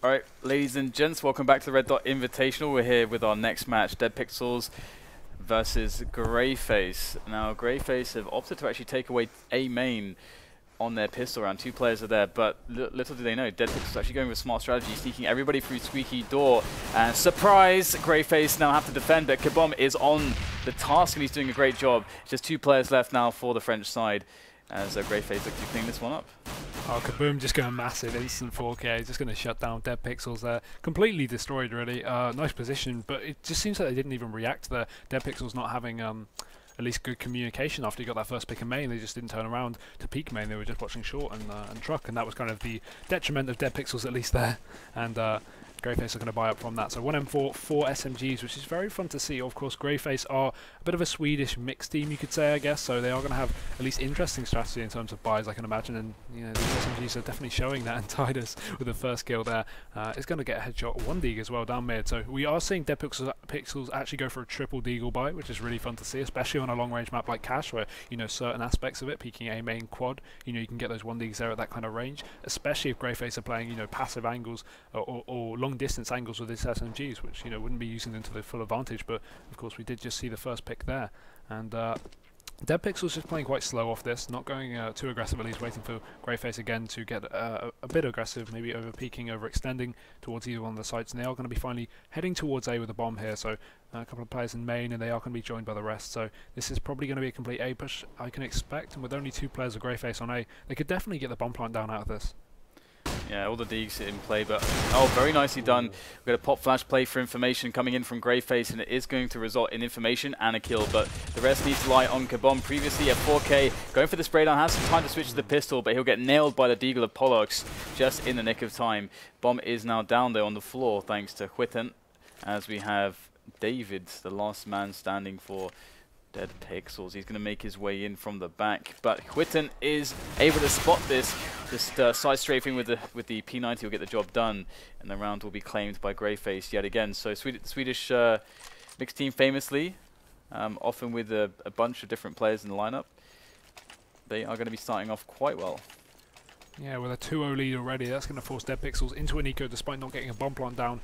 Alright, ladies and gents, welcome back to the Red Dot Invitational. We're here with our next match, Deadpixels versus GreyFace. Now, GreyFace have opted to actually take away A main on their pistol round. 2 players are there, but little do they know, Deadpixels actually going with smart strategy, sneaking everybody through squeaky door. And surprise, GreyFace now have to defend, but Guillaume is on the task and he's doing a great job. Just 2 players left now for the French side as GreyFace look to clean this one up. Oh, Kaboom just going massive, instant 4K, just going to shut down Deadpixels there. Completely destroyed really, nice position, but it just seems like they didn't even react there. Deadpixels not having at least good communication after he got that first pick in main. They just didn't turn around to peek main, they were just watching short and truck, and that was kind of the detriment of Deadpixels at least there. And GreyFace are going to buy up from that. So 1M4, 4 SMGs, which is very fun to see. Of course, GreyFace are a bit of a Swedish mixed team, you could say, I guess. So they are going to have at least interesting strategy in terms of buys, I can imagine. And you know, these SMGs are definitely showing that. And TiduS with the first kill there is going to get a headshot, waneG as well down mid. So we are seeing Deadpixels actually go for a triple deagle buy, which is really fun to see, especially on a long range map like Cash, where you know certain aspects of it, peeking A main quad, you know you can get those waneGs there at that kind of range, especially if GreyFace are playing passive angles or long distance angles with his SMGs, which wouldn't be using them to the full advantage. But of course we did just see the first pick there, and Deadpixels just playing quite slow off this, not going too aggressive. He's waiting for GreyFace again to get a bit aggressive, maybe over peeking, overextending towards either one of the sites, and they are going to be finally heading towards A with a bomb here. So a couple of players in main, and they are going to be joined by the rest. So this is probably going to be a complete A push, I can expect, and with only 2 players of GreyFace on A, they could definitely get the bomb plant down out of this. Yeah, all the Deegs in play, but oh, very nicely done. We've got a pop flash play for information coming in from GreyFace, and it is going to result in information and a kill, but the rest needs to lie on Guillaume. Previously at 4K, going for the spray down, has some time to switch to the pistol, but he'll get nailed by the deagle of Polox just in the nick of time. Bomb is now down there on the floor thanks to SKYTTEN, as we have David, the last man standing for Deadpixels. He's going to make his way in from the back, but SKYTTEN is able to spot this. Just side strafing with the P90 will get the job done, and the round will be claimed by GreyFace yet again. So Swedish mixed team famously, often with a bunch of different players in the lineup, they are going to be starting off quite well. Yeah, with a 2-0 lead already, that's going to force Deadpixels into an eco despite not getting a bomb plant down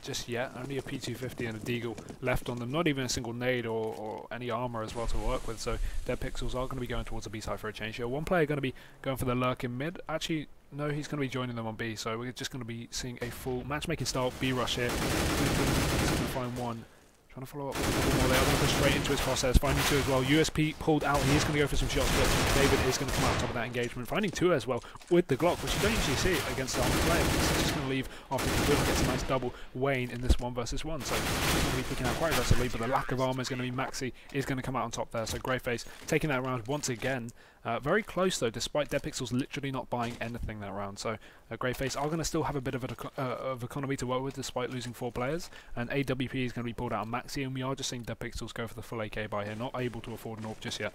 just yet. Only a P250 and a deagle left on them, not even a single nade or any armor as well to work with. So Deadpixels are going to be going towards the B side for a change here. One player going to be going for the lurk in mid. Actually, no, he's going to be joining them on B. So we're just going to be seeing a full matchmaking style B rush here. He's going to find one. Trying to follow up with a couple more there. Going to push straight into his crosshairs. Finding 2 as well. USP pulled out. He is going to go for some shots, but David is going to come out on top of that engagement. Finding 2 as well with the Glock, which you don't usually see against the armored player. He's just going to leave after Kaboom gets a nice double Wayne in this 1 versus 1. So he's going to be picking out quite aggressively, but the lack of armor is going to be maxie, is going to come out on top there. So GreyFace taking that round once again. Very close though, despite Deadpixels literally not buying anything that round. So GreyFace are going to still have a bit of economy to work with despite losing 4 players. And AWP is going to be pulled out on maxie, and we are just seeing Deadpixels go for the full AK buy here, not able to afford an AWP just yet.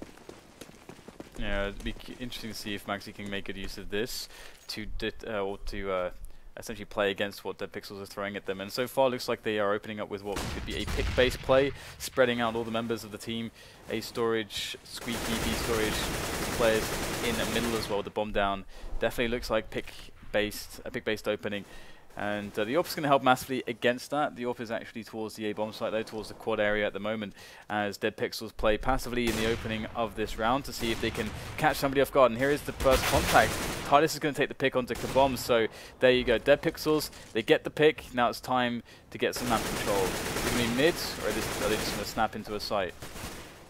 Yeah, it'd be interesting to see if maxie can make good use of this to essentially play against what Deadpixels are throwing at them. And so far looks like they are opening up with what could be a pick-based play, spreading out all the members of the team. A storage, squeaky B storage players in the middle as well. The bomb down definitely looks like a pick-based opening. And the AWP is going to help massively against that. The AWP is actually towards the A bomb site though, towards the quad area at the moment, as Deadpixels play passively in the opening of this round to see if they can catch somebody off guard. And here is the first contact. TiduS is going to take the pick onto Guillaume, so there you go. Deadpixels, they get the pick. Now it's time to get some map control. Is it going to be mid, or are they just going to snap into a site?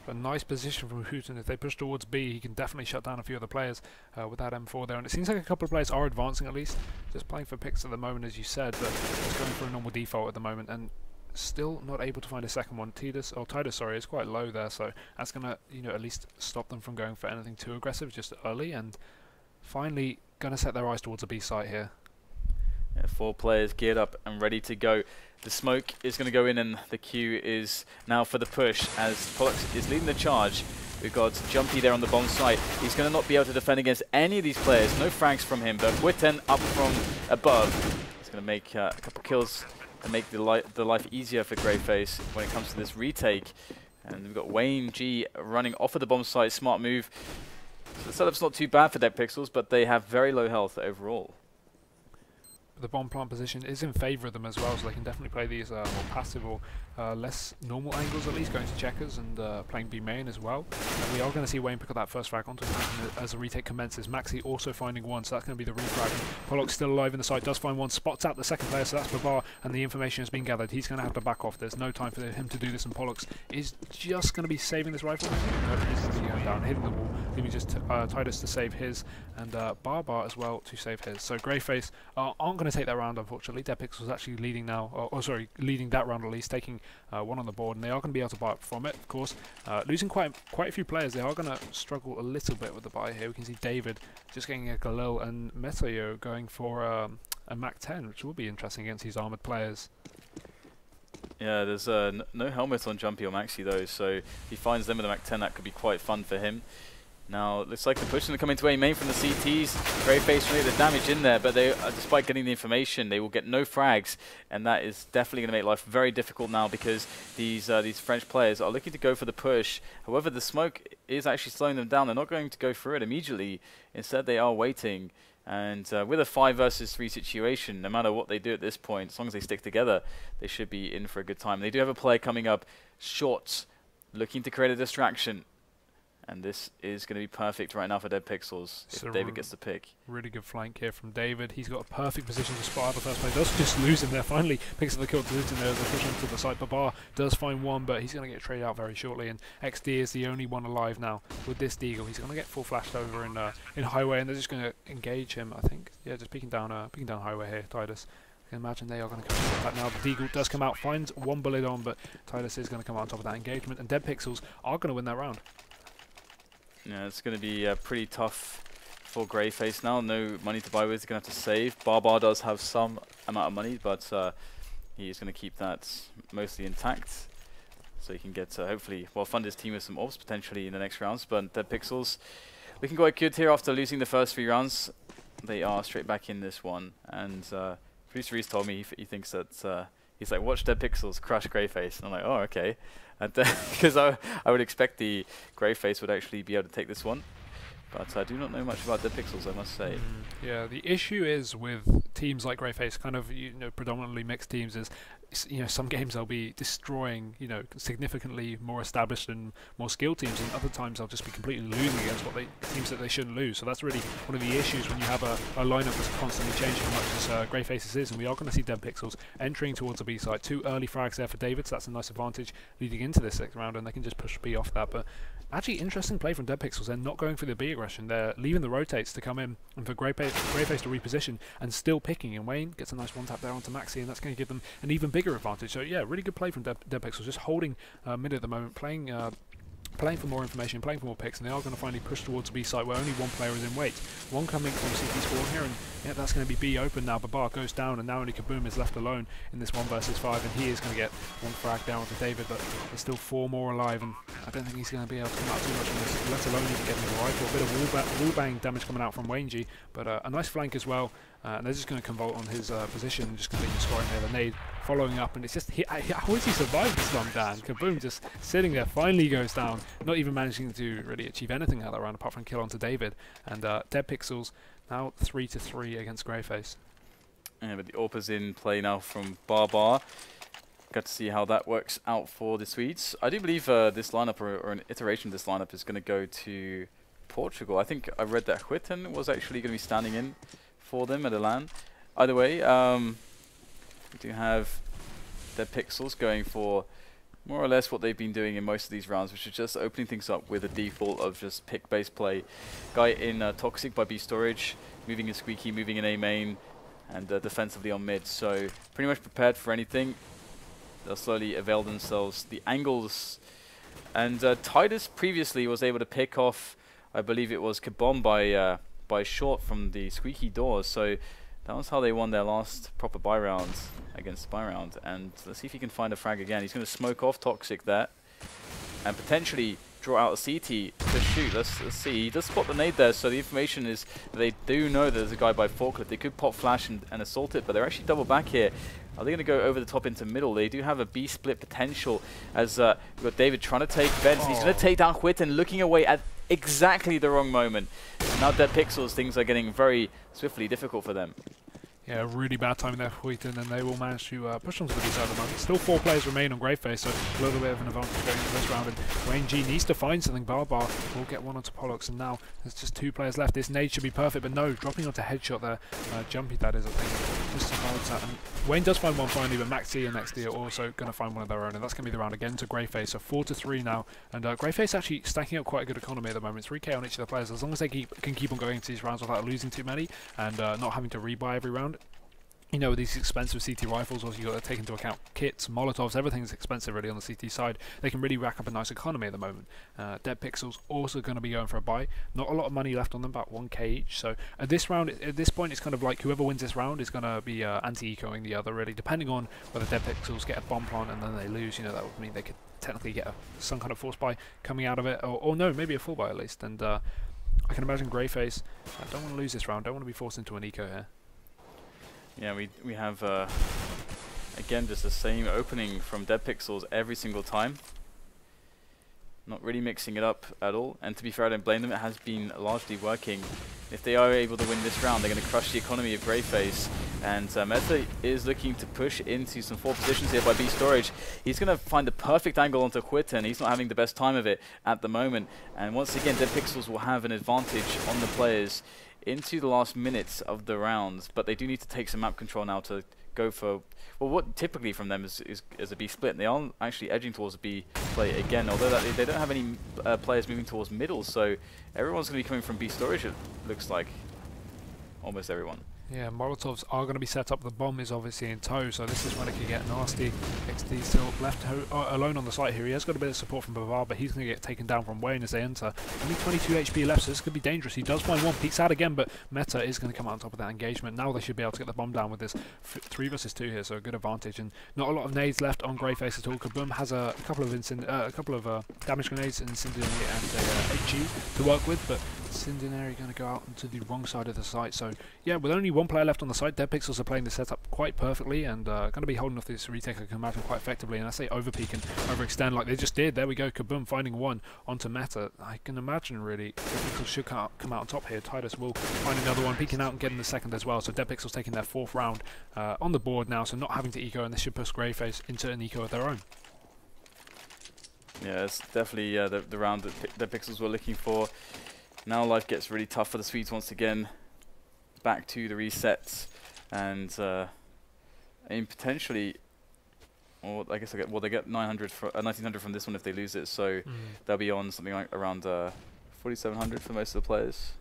A nice position from SKYTTEN. If they push towards B, he can definitely shut down a few other players with that M4 there. And it seems like a couple of players are advancing at least. Just playing for picks at the moment, as you said, but just going for a normal default at the moment. And still not able to find a second one. TiduS, sorry, is quite low there. So that's going to, at least stop them from going for anything too aggressive just early. And finally, going to set their eyes towards a B site here. Yeah, 4 players geared up and ready to go. The smoke is going to go in, and the queue is now for the push as Polox is leading the charge. We've got Jumpy there on the bomb site. He's going to not be able to defend against any of these players. No frags from him, but SKYTTEN up from above. He's going to make a couple kills and make the life easier for GreyFace when it comes to this retake. And we've got waneG running off of the bomb site. Smart move. So the setup's not too bad for Deadpixels, but they have very low health overall. the bomb plant position is in favour of them as well, so they can definitely play these more passive or less normal angles, at least going to checkers and playing B main as well. And we are going to see Wayne pick up that first frag onto him as the retake commences. Maxie also finding one, so that's going to be the refrag. Polox still alive in the site, does find one, spots out the second player, so that's BARBARR, and the information has been gathered. He's going to have to back off. There's no time for him to do this, and Polox is just going to be saving this rifle. No, he's going to be going down, hitting the wall, leaving just TiduS to save his, and BARBARR as well to save his. So GreyFace aren't going to take that round, unfortunately. Deadpixels actually leading now, sorry, leading that round at least, taking one on the board, and they are going to be able to buy up from it, of course. Losing quite a few players, they are going to struggle a little bit with the buy here. We can see David just getting a Galil and Moussajee going for a Mach 10, which will be interesting against these armoured players. Yeah, there's no helmet on Jumpy or Maxie though, so if he finds them with a Mach 10, that could be quite fun for him. Now, it looks like the push is going to come into A main from the CTs. GreyFace really the damage in there, but they, despite getting the information, they will get no frags, and that is definitely going to make life very difficult now because these French players are looking to go for the push. However, the smoke is actually slowing them down. They're not going to go through it immediately. Instead, they are waiting. And with a 5 versus 3 situation, no matter what they do at this point, as long as they stick together, they should be in for a good time. They do have a player coming up short, looking to create a distraction. And this is going to be perfect right now for Deadpixels if David gets the pick. Really good flank here from David. He's got a perfect position to spot out the first play. Does just lose him there. Finally picks up the kill to Luton there as they push him to the side. BARBARR does find one, but he's going to get traded out very shortly. And XD is the only one alive now with this deagle. He's going to get full flashed over in highway, and they're just going to engage him, I think. Yeah, just peeking down highway here, TiduS. I can imagine they are going to come into that now. The deagle does come out, finds one bullet on, but TiduS is going to come out on top of that engagement, and Deadpixels are going to win that round. Yeah, it's going to be pretty tough for GreyFace now. No money to buy with. He's going to have to save. BARBARR does have some amount of money, but he's going to keep that mostly intact. So he can get, hopefully, well, fund his team with some orbs potentially in the next rounds. But Deadpixels looking quite good here after losing the first 3 rounds. They are straight back in this one. And Producer Reese told me he thinks that, he's like, watch Deadpixels crush GreyFace. And I'm like, oh, okay. Because I would expect the GreyFace would actually be able to take this one. But I do not know much about Deadpixels, I must say. Yeah, the issue is with teams like GreyFace, kind of predominantly mixed teams, is some games they'll be destroying significantly more established and more skilled teams, and other times they'll just be completely losing against teams that they shouldn't lose. So that's really one of the issues when you have a lineup that's constantly changing, much as GreyFace's is. And we are going to see Deadpixels entering towards the B side. 2 early frags there for David, so that's a nice advantage leading into this 6th round, and they can just push B off that. But actually, interesting play from Deadpixels. They're not going for the B aggression. They're leaving the rotates to come in and for GreyFace to reposition and still picking. And Wayne gets a nice one tap there onto Maxie, and that's going to give them an even bigger advantage. So yeah, really good play from Deadpixels, just holding mid at the moment, playing for more information, playing for more picks, and they are going to finally push towards the B site where only one player is in wait. One coming from CT spawn here, and yeah, that's going to be B open now. BARBARR goes down, and now only Kaboom is left alone in this 1 versus 5, and he is going to get 1 frag down onto David, but there's still 4 more alive, and I don't think he's going to be able to come out too much on this, let alone even getting the rifle. A bit of wall bang damage coming out from waneG, but a nice flank as well. And they're just going to convert on his position and just continue scoring there. The nade following up, and it's just how has he survived this long, Dan? Kaboom just sitting there, finally goes down, not even managing to really achieve anything out of that round apart from kill onto David. And Deadpixels now 3-3 against GreyFace. Yeah, but the AWP is in play now from BARBARR. Got to see how that works out for the Swedes. I do believe this lineup or an iteration of this lineup is going to go to Portugal. I think I read that SKYTTEN was actually going to be standing in for them at a LAN. Either way, we do have Deadpixels going for more or less what they've been doing in most of these rounds, which is just opening things up with a default of just pick-based play. Guy in Toxic by B storage, moving in Squeaky, moving in A main, and defensively on mid. So pretty much prepared for anything. They'll slowly avail themselves the angles. And TiduS previously was able to pick off, I believe it was Kabom by short from the squeaky doors, so that was how they won their last proper buy round against buy round. And let's see if he can find a frag again. He's going to smoke off Toxic there and potentially draw out a CT to shoot. Let's see. He does spot the nade there, so the information is that they do know that there's a guy by forklift. They could pop flash and assault it, but they're actually double back here. Are they going to go over the top into middle? They do have a B split potential, as we've got David trying to take Berndtsson. He's going to take down SKYTTEN, looking away at exactly the wrong moment. And now Deadpixels, things are getting very swiftly difficult for them. Yeah, really bad timing there for SKYTTEN, and they will manage to push on to the B side of the moment. Still 4 players remain on GreyFace, so a little bit of an advantage going into this round. And waneG needs to find something. BARBARR will get one onto Polox, and now there's just 2 players left. This nade should be perfect, but no, dropping onto headshot there. Jumpy, that is, I think, just survives that. And Wayne does find one finally, but maxie and XD are also going to find one of their own, and that's going to be the round again to GreyFace. So 4-3 now, and GreyFace actually stacking up quite a good economy at the moment. 3k on each of the players, as long as they can keep on going into these rounds without losing too many and not having to rebuy every round. You know, with these expensive CT rifles, also you've got to take into account kits, Molotovs, everything's expensive really on the CT side. They can really rack up a nice economy at the moment. Deadpixels also going to be going for a buy. Not a lot of money left on them, about 1k each. So at this round, at this point, it's kind of like whoever wins this round is going to be anti-ecoing the other, really, depending on whether Deadpixels get a bomb plant and then they lose. You know, that would mean they could technically get some kind of force buy coming out of it, or no, maybe a full buy at least. And I can imagine GreyFace, I don't want to lose this round, don't want to be forced into an eco here. Yeah, we have, again, just the same opening from Deadpixels every single time. Not really mixing it up at all, and to be fair, I don't blame them, it has been largely working. If they are able to win this round, they're going to crush the economy of GreyFace, and Meta is looking to push into some 4 positions here by B Storage. He's going to find the perfect angle onto SKYTTEN. He's not having the best time of it at the moment, and once again, Deadpixels will have an advantage on the players into the last minutes of the rounds, but they do need to take some map control now to go for, well, what typically from them is a B split, and they are actually edging towards a B play again, although they don't have any players moving towards middle, so everyone's going to be coming from B Storage, it looks like. Almost everyone. Yeah, Molotovs are going to be set up. The bomb is obviously in tow, so this is when it could get nasty. XD still left alone on the site here. He has got a bit of support from BARBARR, but he's going to get taken down from Wayne as they enter. Only 22 HP left, so this could be dangerous. He does find one, peeks out again, but Meta is going to come out on top of that engagement. Now they should be able to get the bomb down with this 3 versus 2 here, so a good advantage. And not a lot of nades left on GreyFace at all. Kaboom has a couple of damage grenades, Incendiary and a HG to work with, but Incendiary going to go out onto the wrong side of the site. So yeah, with only 1 player left on the site, Deadpixels are playing the setup quite perfectly and going to be holding off this retake, I can imagine, quite effectively. And I say overpeak and overextend like they just did. There we go, Kaboom finding one onto Meta. I can imagine really Deadpixels should come out on top here. TiduS will find another one, peeking out and getting the second as well. So Deadpixels taking their 4th round on the board now, so not having to eco, and this should push GreyFace into an eco of their own. Yeah, it's definitely the round that Deadpixels were looking for. Now life gets really tough for the Swedes once again. Back to the resets, and potentially, or I guess they get 1900 from this one if they lose it. So they'll be on something like around 4700 for most of the players.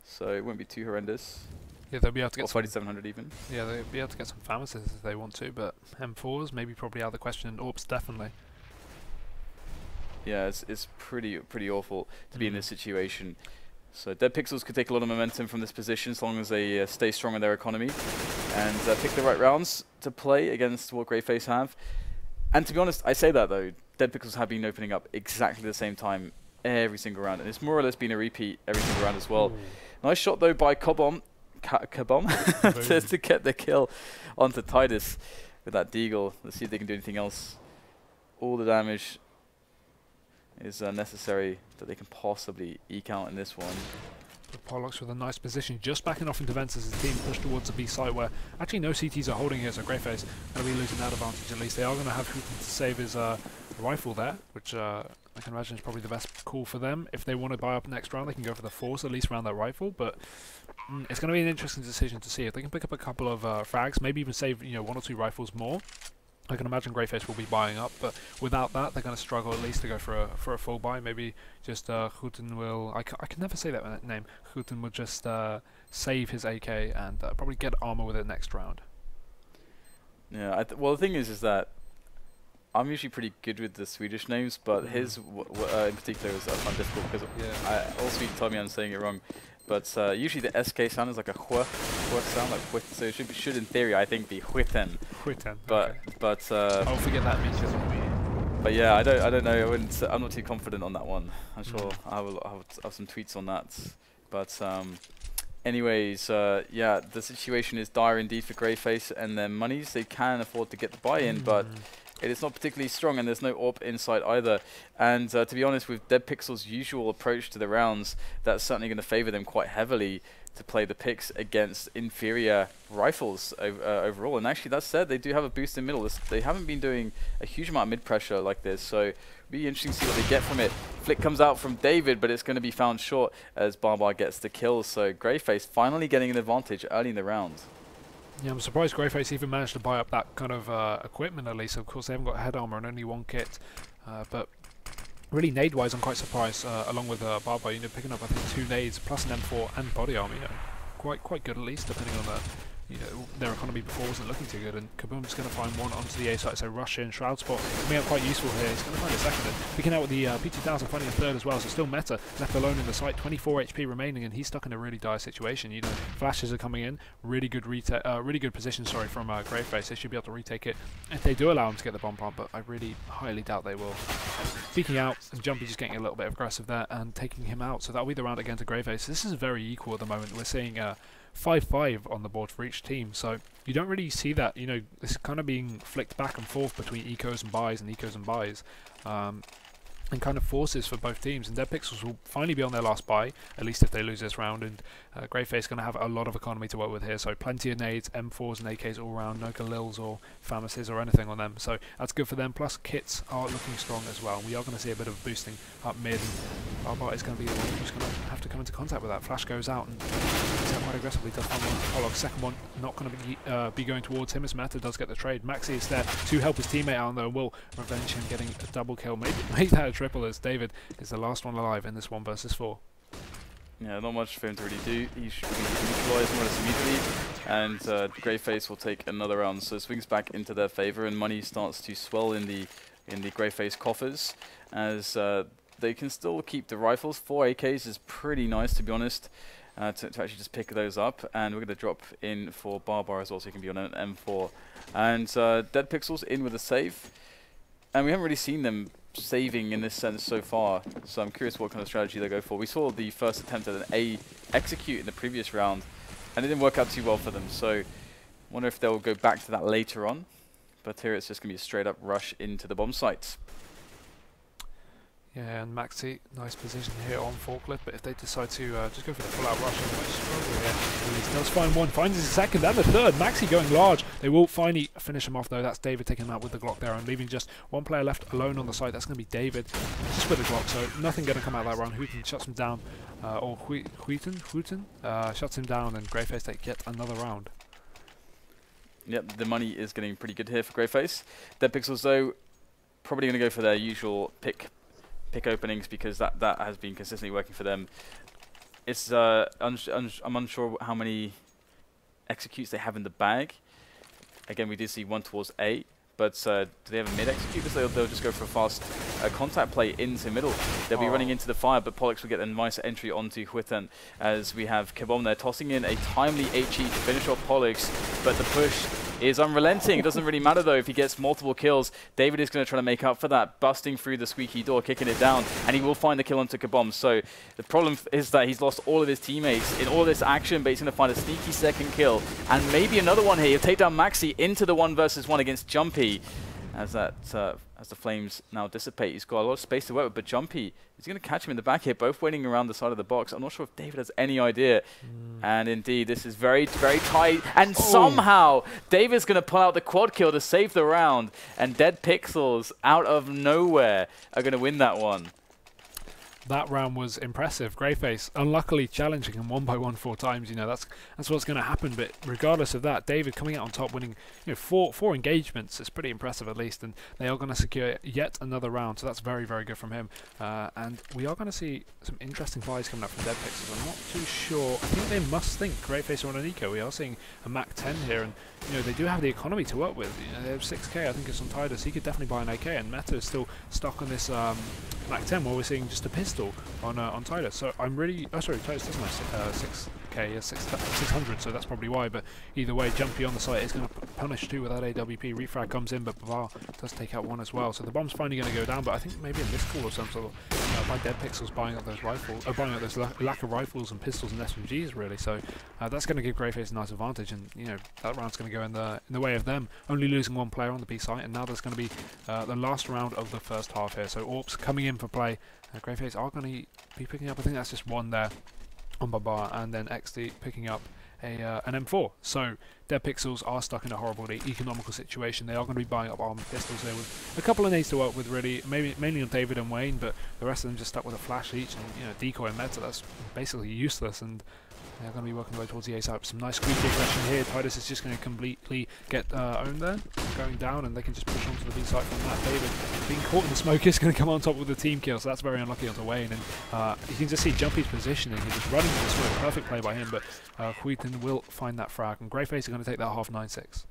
So it won't be too horrendous. Yeah, they'll be able to get 4700 even. Yeah, they'll be able to get some pharmacists if they want to, but M4s maybe probably out of the question, and AWPs definitely. Yeah, it's pretty awful to be in this situation. So Deadpixels could take a lot of momentum from this position as long as they stay strong in their economy and pick the right rounds to play against what GreyFace have. And to be honest, I say that though, Deadpixels have been opening up exactly the same time every single round, and it's more or less been a repeat every single round as well. Ooh. Nice shot though by Kabom to get the kill onto TiduS with that deagle. Let's see if they can do anything else. All the damage is necessary that they can possibly eke out in this one. Polox with a nice position, just backing off into vents as his team push towards the B site, where actually no CTs are holding here, so GreyFace going to be losing that advantage at least. They are going to have to save his rifle there, which I can imagine is probably the best call for them. If they want to buy up next round, they can go for the force, at least around that rifle, but it's going to be an interesting decision to see. If they can pick up a couple of frags, maybe even save 1 or 2 rifles more, I can imagine GreyFace will be buying up, but without that, they're going to struggle at least to go for a full buy. Maybe just SKYTTEN will, I can never say that name, SKYTTEN will just save his AK and probably get armor with it next round. Yeah, well, the thing is that I'm usually pretty good with the Swedish names, but his in particular is I find difficult because all Swedes tell me I'm saying it wrong. But usually the SK sound is like a hua sound, like whit, so it should in theory I think be SKYTTEN. SKYTTEN. But I'll forget that means weird. But yeah, I don't know. I'm not too confident on that one. I'm sure I'll have some tweets on that. But anyways, yeah, the situation is dire indeed for GreyFace and their monies. They can afford to get the buy-in, but it is not particularly strong, and there's no AWP inside either. And to be honest, with Deadpixels' usual approach to the rounds, that's certainly going to favour them quite heavily to play the picks against inferior rifles overall. And actually, that said, they do have a boost in middle. They haven't been doing a huge amount of mid pressure like this, so it'll be interesting to see what they get from it. Flick comes out from David, but it's going to be found short as BARBARR gets the kill. So GreyFace finally getting an advantage early in the round. Yeah, I'm surprised GreyFace even managed to buy up that kind of equipment at least. Of course, they haven't got head armor and only one kit, but really nade-wise, I'm quite surprised. Along with BARBARR, you know, picking up I think 2 nades plus an M4 and body armor, you know, quite good at least, depending on the. You know, their economy before wasn't looking too good, and Kaboom's going to find one onto the A site, so rush in, Shroud spot coming out quite useful here. He's going to find a second, and picking out with the P2000, finding a third as well, so still meta, left alone in the site, 24 HP remaining, and he's stuck in a really dire situation. You know, flashes are coming in, really good position, sorry, from GreyFace. They should be able to retake it if they do allow him to get the bomb plant, but I really highly doubt they will. Peeking out, and Jumpy just getting a little bit aggressive there, and taking him out, so that'll be the round again to GreyFace. This is very equal at the moment. We're seeing 5-5 on the board for each team, so you don't really see that. You know, this is kind of being flicked back and forth between ecos and buys and ecos and buys, and kind of forces for both teams. And Deadpixels will finally be on their last buy, at least if they lose this round, and GreyFace going to have a lot of economy to work with here, so plenty of nades, M4s and AKs all around, no Galils or Famises or anything on them, so that's good for them. Plus kits are looking strong as well. We are going to see a bit of boosting up mid, and BARBARR is going to be the one who's going to have to come into contact with that. Flash goes out and quite aggressively does find one. Polox, second one, not going to be going towards him as Meta does get the trade. Maxie is there to help his teammate out, though, will revenge him getting a double kill. Make that a triple, as David is the last one alive in this 1 versus 4. Yeah, not much for him to really do. He should be neutralised more or less immediately, and GreyFace will take another round. So it swings back into their favour, and money starts to swell in the GreyFace coffers, as they can still keep the rifles. 4 AKs is pretty nice, to be honest, to actually just pick those up. And we're going to drop in for BARBARR as well, so he can be on an M4. And Deadpixels in with a save, and we haven't really seen them saving in this sense so far, so I'm curious what kind of strategy they go for. We saw the first attempt at an A execute in the previous round, and it didn't work out too well for them, so I wonder if they'll go back to that later on. But here it's just going to be a straight up rush into the bomb site. Yeah, and Maxie, nice position here on forklift, but if they decide to just go for the full-out rush, they might struggle here. He does find one, finds his second and the third. Maxie going large. They will finally finish him off, though. That's David taking him out with the Glock there and leaving just one player left alone on the site. That's going to be David, just with the Glock, so nothing going to come out of that round. Hooten shuts him down, or Hooten shuts him down, and GreyFace take yet another round. Yep, the money is getting pretty good here for GreyFace. Deadpixels, though, probably going to go for their usual pick openings, because that has been consistently working for them. It's I'm unsure how many executes they have in the bag. Again, we did see one towards A, but do they have a mid execute? Because they'll just go for a fast contact play into middle. They'll be running into the fire, but Polox will get a nice entry onto SKYTTEN, as we have Kibom there tossing in a timely HE to finish off Polox, but the push is unrelenting. It doesn't really matter, though, if he gets multiple kills. David is going to try to make up for that, busting through the squeaky door, kicking it down, and he will find the kill onto Kibom. So the problem is that he's lost all of his teammates in all this action, but he's going to find a sneaky second kill, and maybe another one here. He'll take down Maxie into the 1 versus 1 against Jumpy. As the flames now dissipate, he's got a lot of space to work with, but Jumpy is going to catch him in the back here, both waiting around the side of the box. I'm not sure if David has any idea. And indeed, this is very, very tight. And somehow, David's going to pull out the quad kill to save the round. And Deadpixels, out of nowhere, are going to win that one. That round was impressive. GreyFace unluckily challenging him 1 by 1 4 times. You know, that's what's going to happen. But regardless of that, David coming out on top, winning, you know, four engagements is pretty impressive at least, and they are going to secure yet another round. So that's very, very good from him. And we are going to see some interesting buys coming up from Deadpixels. I'm not too sure. I think they must think GreyFace are on an eco. We are seeing a Mac 10 here, and you know, they do have the economy to work with. You know, they have 6k. I think it's on TiduS. He could definitely buy an AK, and Meta is still stuck on this Mac 10, while we're seeing just a pistol on TiduS. So I'm really, oh sorry, TiduS doesn't have 6k, 600, so that's probably why. But either way, Jumpy on the site is going to punish two with that AWP. Refrag comes in, but BARBARR does take out one as well. So the bomb's finally going to go down, but I think maybe a miscall or some sort of by Deadpixels buying up those rifles, buying up this lack of rifles and pistols and SMGs really. So that's going to give GreyFace a nice advantage, and you know, that round's going to go in the way of them only losing one player on the B site. And now there's going to be the last round of the first half here. So AWPs coming in for play. GreyFace are going to be picking up, I think that's just one there. on BARBARR, and then XD picking up an M4. So Deadpixels are stuck in a horrible economical situation. They are going to be buying up armored pistols there with a couple of nades to work with, really, mainly on David and Wayne, but the rest of them just stuck with a flash each, and decoy and meta, that's basically useless, and they're going to be working their way towards the A side. Some nice squeaky aggression here. TiduS is just going to completely get owned there, going down, and they can just push onto the B side from that. David being caught in the smoke is going to come on top with the team kill, so that's very unlucky onto Wayne. And you can just see Jumpy's positioning. He's just running to the smoke. Perfect play by him, but SKYTTEN will find that frag, and GreyFace are going to take that half 9-6.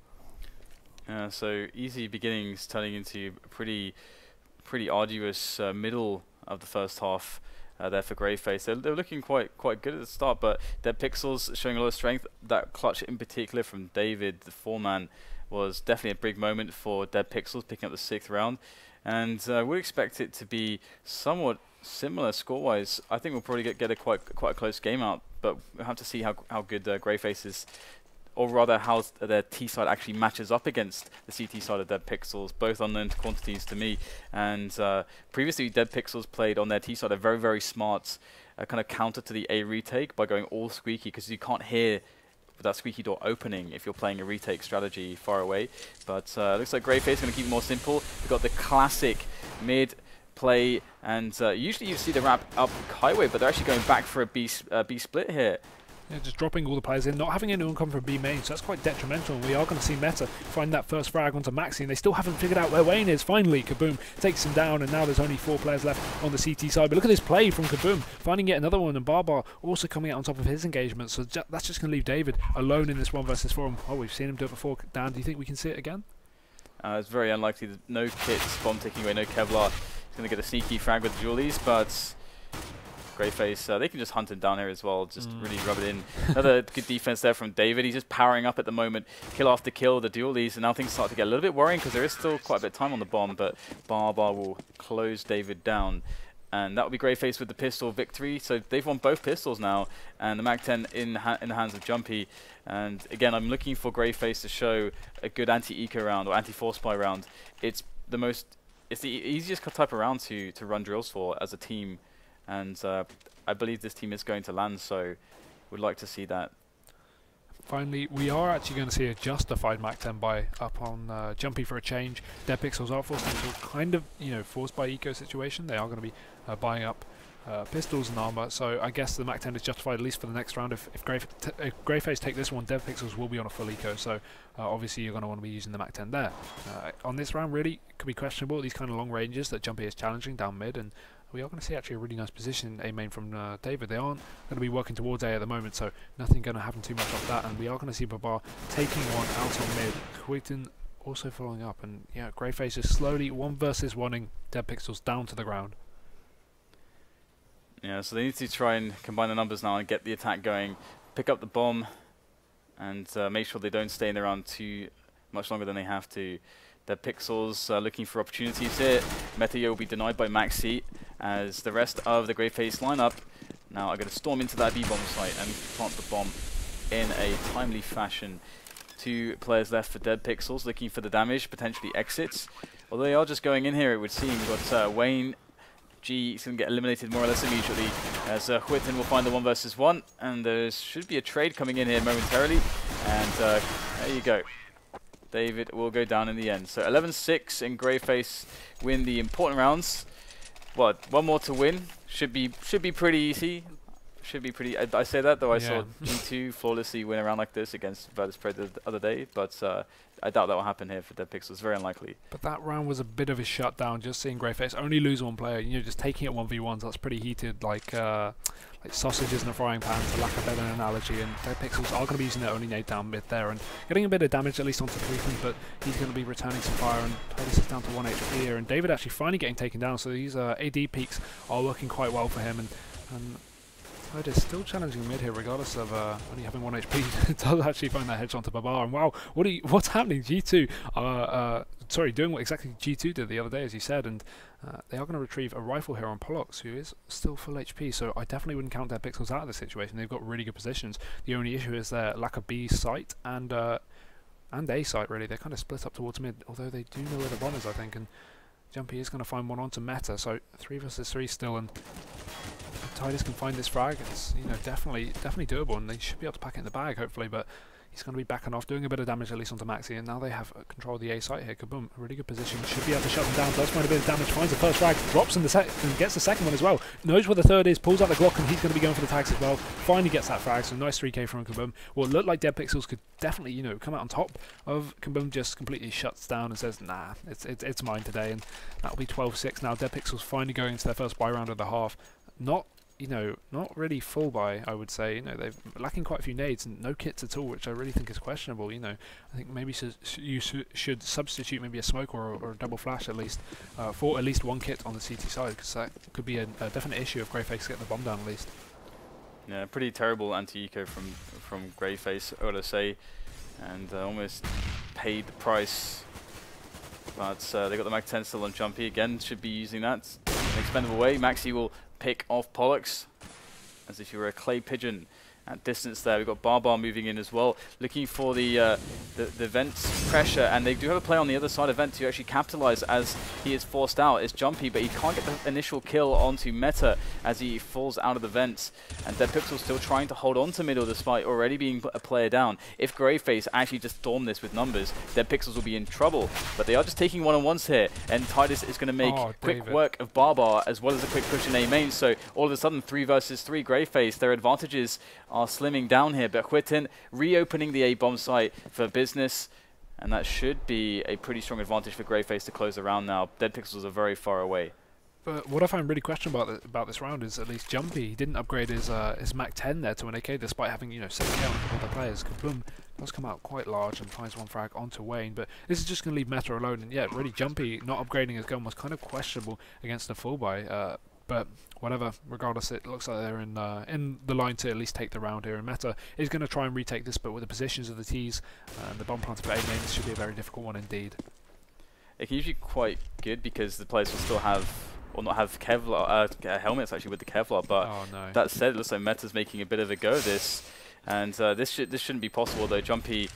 So easy beginnings turning into a pretty arduous middle of the first half. There for GreyFace. They're looking quite good at the start, but Deadpixels showing a lot of strength. That clutch in particular from David, the 4-man, was definitely a big moment for Deadpixels, picking up the 6th round. And we expect it to be somewhat similar score-wise. I think we'll probably get a quite a close game out, but we'll have to see how good GreyFace is, or rather how their T side actually matches up against the CT side of Deadpixels, both unknown quantities to me. And previously Deadpixels played on their T side a very smart kind of counter to the A retake by going all squeaky, because you can't hear that squeaky door opening if you're playing a retake strategy far away. But looks like GreyFace is going to keep it more simple. We've got the classic mid play, and usually you see the wrap up highway, but they're actually going back for a B split here. Yeah, just dropping all the players in, not having anyone come from B main, so that's quite detrimental. And we are going to see Meta find that first frag onto maxie, and they still haven't figured out where Wayne is. Finally, Kaboom takes him down, and now there's only 4 players left on the CT side. But look at this play from Kaboom, finding yet another one, and BARBARR also coming out on top of his engagement. So that's just going to leave David alone in this 1 versus 4. Oh, we've seen him do it before. Dan, do you think we can see it again? It's very unlikely. No kits, bomb taking away, no Kevlar. He's going to get a sneaky frag with the dualies, but GreyFace, they can just hunt him down here as well, just really rub it in. Another good defense there from David. He's just powering up at the moment, kill after kill, the dualies, and now things start to get a little bit worrying because there is still quite a bit of time on the bomb, but BARBARR will close David down. And that will be GreyFace with the pistol victory. So they've won both pistols now, and the Mag-10 in the hands of Jumpy. And again, I'm looking for GreyFace to show a good anti-eco round or anti-force spy round. It's the easiest type of round to run drills for as a team. And I believe this team is going to land, so we'd like to see that. Finally, we are actually going to see a justified Mag-10 buy up on Jumpy for a change. Deadpixels are forced into a kind of, forced by eco situation. They are going to be buying up pistols and armor, so I guess the Mag-10 is justified at least for the next round. If GreyFace take this one, Deadpixels will be on a full eco, so obviously you're going to want to be using the Mag-10 there. On this round, really, it could be questionable, these kind of long ranges that Jumpy is challenging down mid, and we are going to see actually a really nice position A main from David. They aren't going to be working towards A at the moment, so nothing going to happen too much off that, and we are going to see BARBARR taking one out on mid. SKYTTEN also following up, and yeah, GreyFace is slowly 1 versus 1ing Deadpixels down to the ground. Yeah, so they need to try and combine the numbers now and get the attack going, pick up the bomb, and make sure they don't stay in the round too much longer than they have to. Deadpixels looking for opportunities here. Meta will be denied by maxie, as the rest of the GreyFace lineup now are going to storm into that B-bomb site and plant the bomb in a timely fashion. 2 players left for Deadpixels, looking for the damage, potentially exits. Although they are just going in here, it would seem. We've got waneG is going to get eliminated more or less immediately, as SKYTTEN will find the 1 versus 1, and there should be a trade coming in here momentarily. And there you go. David will go down in the end. So 11-6, and GreyFace win the important rounds. What, 1 more to win? Should be pretty easy. Should be pretty. I say that though. I saw G2 flawlessly win a round like this against Virtus.pro the other day, but I doubt that will happen here for Deadpixels. Very unlikely. But that round was a bit of a shutdown. Just seeing GreyFace only lose 1 player, just taking it 1v1s. That's pretty heated, like sausages in a frying pan, for lack of a better analogy. And Deadpixels are going to be using their only nade down mid there and getting a bit of damage at least onto SKYTTEN, but he's going to be returning some fire, and TiduS is down to 1 HP here. And David actually finally getting taken down. So these AD peaks are working quite well for him, and TiduS still challenging mid here, regardless of only having 1 HP. Does actually find that headshot onto BARBARR, and wow, what's happening? G2 are doing what exactly G2 did the other day, as you said, and they are going to retrieve a rifle here on Polox, who is still full HP. So I definitely wouldn't count Deadpixels out of this situation. They've got really good positions. The only issue is their lack of B site and A site. Really, they're kind of split up towards mid, although they do know where the bomb is, I think. And Jumpy is going to find one onto Meta, so 3 versus 3 still, and TiduS can find this frag, it's, you know, definitely doable, and they should be able to pack it in the bag, hopefully, but he's going to be backing off, doing a bit of damage at least onto Maxie, and now they have control of the A site here. Kaboom, a really good position, should be able to shut them down, does find a bit of damage, finds the first frag, drops in the and gets the second one as well, knows where the third is, pulls out the Glock, and he's going to be going for the tags as well, finally gets that frag, so nice 3k from Kaboom. What looked like Deadpixels could definitely, you know, come out on top of Kaboom, just completely shuts down and says, nah, it's mine today, and that'll be 12-6 now. Deadpixels finally going into their first buy round of the half, not really full buy, I would say. You know, they're lacking quite a few nades and no kits at all, which I really think is questionable. You know, I think maybe you should substitute maybe a smoke or a double flash at least for at least one kit on the CT side, because that could be a definite issue if GreyFace get the bomb down at least. Yeah, pretty terrible anti-eco from GreyFace, I gotta say, and almost paid the price. But they got the Mag 10 still on Jumpy again. Should be using that. An expendable way. Maxie will pick off Polox as if you were a clay pigeon at distance there. We've got BARBARR moving in as well, looking for the vents pressure, and they do have a play on the other side of vent to actually capitalize as he is forced out. It's Jumpy, but he can't get the initial kill onto Meta as he falls out of the vents, and Deadpixels still trying to hold on to middle despite already being a player down. If GreyFace actually just storm this with numbers, Deadpixels will be in trouble, but they are just taking one-on-ones here, and TiduS is going to make quick work of BARBARR as well as a quick push in A main, so all of a sudden 3 versus 3 GreyFace, their advantages are slimming down here, but SKYTTEN reopening the A bomb site for business, and that should be a pretty strong advantage for GreyFace to close the round now. Deadpixels are very far away. But what I find really questionable about this round is at least Jumpy. He didn't upgrade his Mag 10 there to an AK despite having, you know, 7k on a couple of the players. Kaboom does come out quite large and finds one frag onto Wayne, but this is just going to leave Meta alone, and yeah, really Jumpy not upgrading his gun was kind of questionable against a full buy. But whatever, regardless, it looks like they're in the line to at least take the round here. And Meta is going to try and retake this, but with the positions of the T's and the bomb planted for A main, this should be a very difficult one indeed. It can usually be quite good because the players will still have, or not have Kevlar helmets actually with the Kevlar. But that said, it looks like Meta's making a bit of a go of this, and this shouldn't be possible though. Jumpy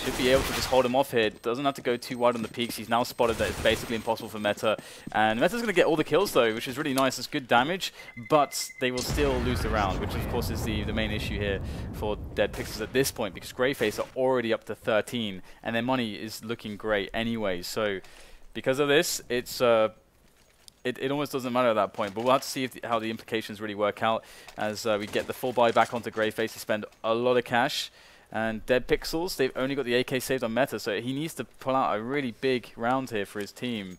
should be able to just hold him off here. Doesn't have to go too wide on the peaks. He's now spotted that it's basically impossible for Meta. And Meta's going to get all the kills though, which is really nice. It's good damage, but they will still lose the round, which of course is the main issue here for Deadpixels at this point, because GreyFace are already up to 13, and their money is looking great anyway. So because of this, it's it almost doesn't matter at that point, but we'll have to see how the implications really work out as we get the full buy back onto GreyFace. He spend a lot of cash. And Deadpixels, they've only got the AK saved on Meta, so he needs to pull out a really big round here for his team.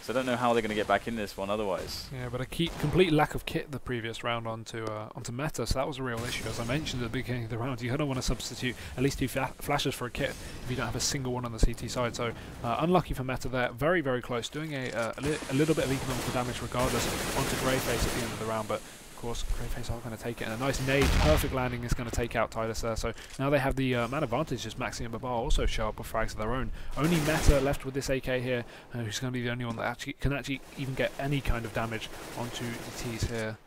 So I don't know how they're going to get back in this one otherwise. Yeah, but a complete lack of kit the previous round onto Meta, so that was a real issue. As I mentioned at the beginning of the round, you're going to want to substitute at least 2 flashes for a kit if you don't have a single one on the CT side. So unlucky for Meta there, very, very close, doing a little bit of economical damage regardless onto GreyFace at the end of the round, but of course, GreyFace are going to take it, and a nice nade, perfect landing is going to take out TiduS there. So now they have the man advantage as Maxie and BARBARR also show up with frags of their own. Only Meta left with this AK here, who's going to be the only one that can actually even get any kind of damage onto the T's here.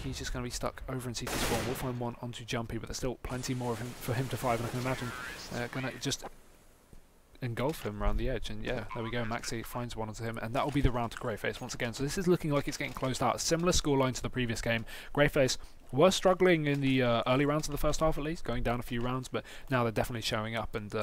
He's just going to be stuck over in CT spawn. We'll find one onto Jumpy, but there's still plenty more of him for him to five, and I can imagine they're going to just engulf him around the edge, and yeah, there we go. Maxie finds one onto him, and that will be the round to GreyFace once again. So this is looking like it's getting closed out. Similar scoreline to the previous game. GreyFace were struggling in the early rounds of the first half at least, going down a few rounds, but now they're definitely showing up and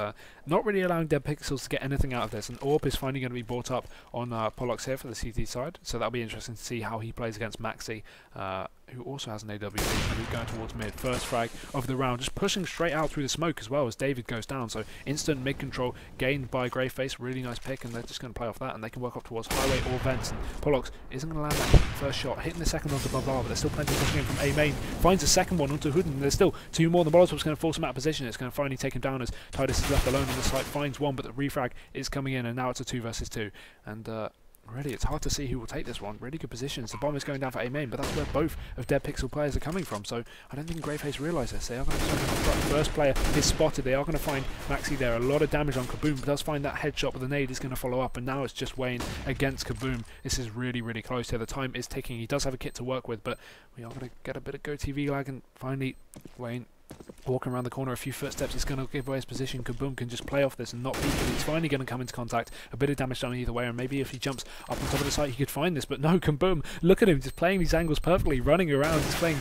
not really allowing Deadpixels to get anything out of this. And Orp is finally going to be brought up on Polox here for the CT side, so that'll be interesting to see how he plays against Maxie, who also has an AWP, and he's going towards mid. First frag of the round, just pushing straight out through the smoke as well as David goes down, so instant mid control gained by GreyFace. Really nice pick, and they're just going to play off that, and they can work up towards highway or vents, and Polox isn't going to land that first shot, hitting the second onto BARBARR, but there's still plenty pushing in from A main. Finds a second one onto Hooden, and there's still 2 more. The Molotov's going to force him out of position. It's going to finally take him down as TiduS is left alone on the site, finds one, but the refrag is coming in, and now it's a 2 versus 2, and really, it's hard to see who will take this one. Really good positions. The bomb is going down for A main, but that's where both of Deadpixel players are coming from. So I don't think GreyFace realise this. They are going to the first player is spotted. They are going to find Maxie there. A lot of damage on Kaboom, but does find that headshot with the nade is going to follow up. And now it's just Wayne against Kaboom. This is really, really close here. The time is ticking. He does have a kit to work with, but we are going to get a bit of GoTV lag, and finally Wayne Walking around the corner a few footsteps, he's going to give away his position. Kaboom can just play off this and not peek it. He's finally going to come into contact. A bit of damage done either way, and maybe if he jumps up on top of the site he could find this, but no, Kaboom, look at him just playing these angles perfectly, running around, just playing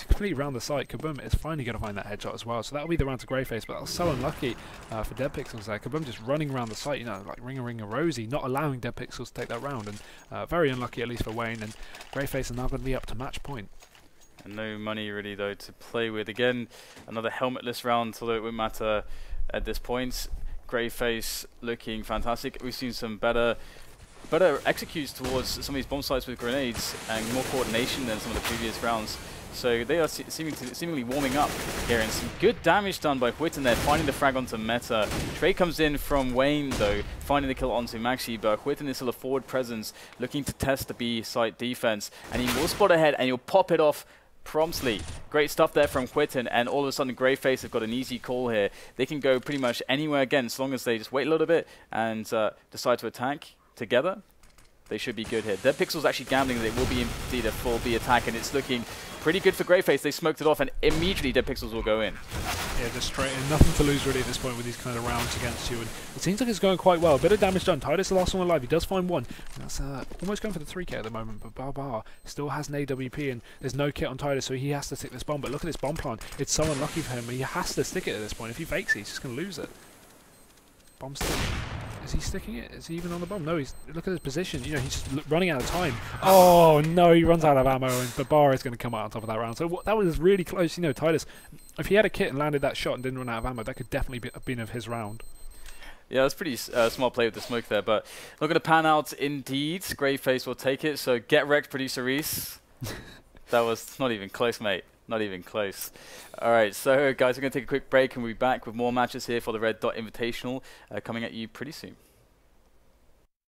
completely around the site. Kaboom is finally going to find that headshot as well, so that'll be the round to GreyFace, but that was so unlucky for Deadpixels there. Kaboom just running around the site, you know, like ring a rosy, not allowing Deadpixels to take that round, and very unlucky at least for Wayne, and GreyFace are now going to be up to match point. And no money really though to play with. Again, another helmetless round, although it won't matter at this point. GreyFace looking fantastic. We've seen some better executes towards some of these bomb sites with grenades and more coordination than some of the previous rounds. So they are seemingly warming up here, and some good damage done by Qualifier there, finding the frag onto Meta. Trey comes in from Wayne though, finding the kill onto maxie, but Qualifier is still a forward presence, looking to test the B site defense, and he will spot ahead and he'll pop it off promptly. Great stuff there from Qualifier, and all of a sudden GreyFace have got an easy call here. They can go pretty much anywhere again, as long as they just wait a little bit and decide to attack together. They should be good here. Deadpixels actually gambling that it will be indeed a full B attack, and it's looking pretty good for GreyFace. They smoked it off, and immediately Deadpixels will go in. Yeah, just straight in. Nothing to lose really at this point with these kind of rounds against you, and it seems like it's going quite well. A bit of damage done. TiduS the last one alive. He does find one. That's almost going for the 3k at the moment, but BARBARR still has an AWP, and there's no kit on TiduS, so he has to stick this bomb. But look at this bomb plant. It's so unlucky for him. He has to stick it at this point. If he fakes it, he's just going to lose it. Bomb stick. Is he sticking it? Is he even on the bomb? No, he's. Look at his position. You know, he's just running out of time. Oh no, he runs out of ammo, and BARBARR is going to come out on top of that round. So that was really close. You know, TiduS, if he had a kit and landed that shot and didn't run out of ammo, that could definitely have been of his round. Yeah, that's pretty smart play with the smoke there, but not going to pan out indeed. GreyFace will take it. So get wrecked, producer Reese. That was not even close, mate. Not even close. All right, so guys, we're going to take a quick break and we'll be back with more matches here for the Red Dot Invitational coming at you pretty soon.